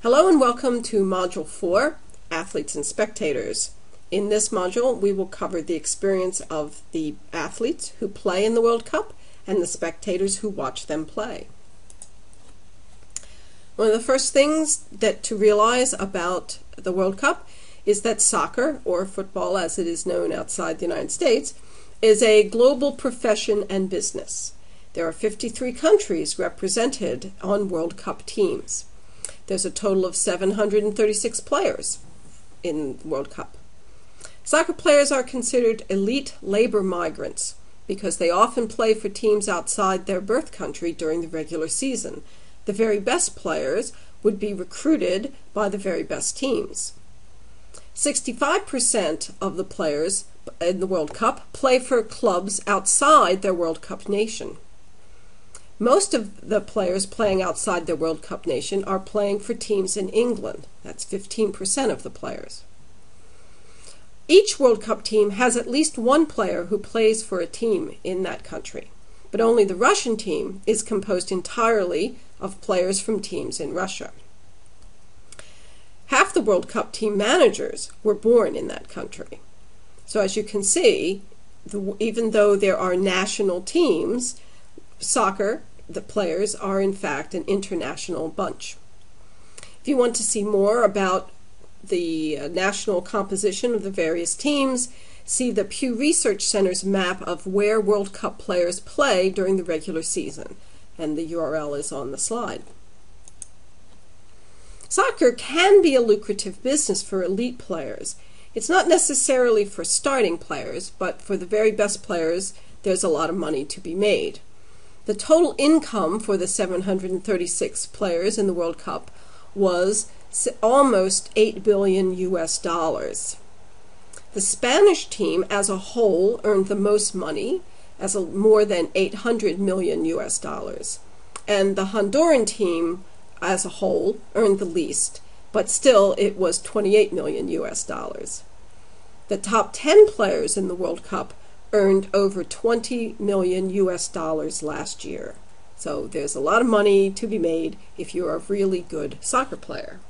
Hello and welcome to Module 4, Athletes and Spectators. In this module, we will cover the experience of the athletes who play in the World Cup and the spectators who watch them play. One of the first things to realize about the World Cup is that soccer, or football as it is known outside the United States, is a global profession and business. There are 53 countries represented on World Cup teams. There's a total of 736 players in the World Cup. Soccer players are considered elite labor migrants because they often play for teams outside their birth country during the regular season. The very best players would be recruited by the very best teams. 65% of the players in the World Cup play for clubs outside their World Cup nation. Most of the players playing outside their World Cup nation are playing for teams in England. That's 15% of the players. Each World Cup team has at least one player who plays for a team in that country, but only the Russian team is composed entirely of players from teams in Russia. Half the World Cup team managers were born in that country. So as you can see, even though there are national teams, soccer, the players are in fact an international bunch. If you want to see more about the national composition of the various teams, see the Pew Research Center's map of where World Cup players play during the regular season, and the URL is on the slide. Soccer can be a lucrative business for elite players. It's not necessarily for starting players, but for the very best players, there's a lot of money to be made. The total income for the 736 players in the World Cup was almost $8 billion US. The Spanish team as a whole earned the most money, more than $800 million US. And the Honduran team as a whole earned the least, but still it was $28 million US. The top 10 players in the World Cup earned over $20 million US last year. So there's a lot of money to be made if you're a really good soccer player.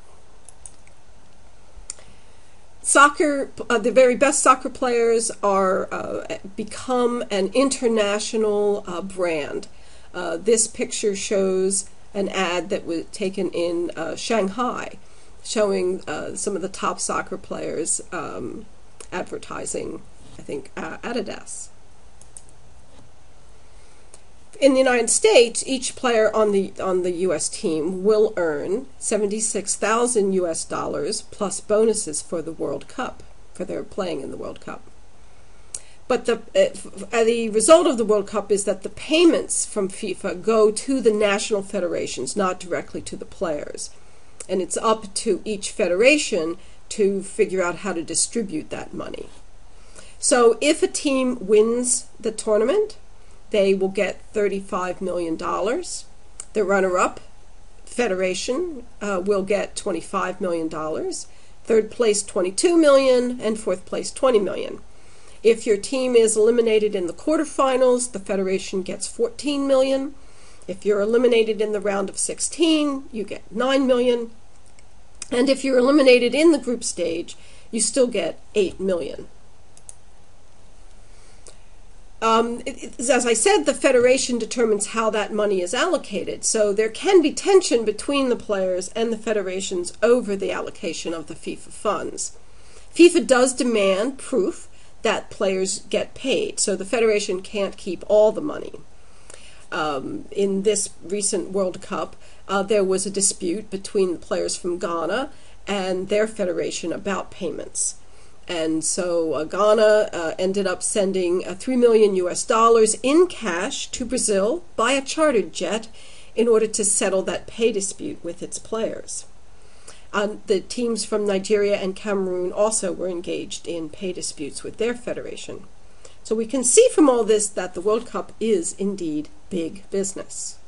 The very best soccer players are become an international brand. This picture shows an ad that was taken in Shanghai, showing some of the top soccer players advertising, I think, Adidas. In the United States, each player on the U.S. team will earn $76,000 US plus bonuses for the World Cup, for their playing in the World Cup. But the result of the World Cup is that the payments from FIFA go to the national federations, not directly to the players. And it's up to each federation to figure out how to distribute that money. So if a team wins the tournament, they will get $35 million. The runner-up federation will get $25 million. Third place, $22 million, and fourth place, $20 million. If your team is eliminated in the quarterfinals, the federation gets $14 million. If you're eliminated in the round of 16, you get $9 million. And if you're eliminated in the group stage, you still get $8 million. As I said, the federation determines how that money is allocated, so there can be tension between the players and the federations over the allocation of the FIFA funds. FIFA does demand proof that players get paid, so the federation can't keep all the money. In this recent World Cup, there was a dispute between the players from Ghana and their federation about payments. And so Ghana ended up sending $3 million US in cash to Brazil by a chartered jet in order to settle that pay dispute with its players. The teams from Nigeria and Cameroon also were engaged in pay disputes with their federation. So we can see from all this that the World Cup is indeed big business.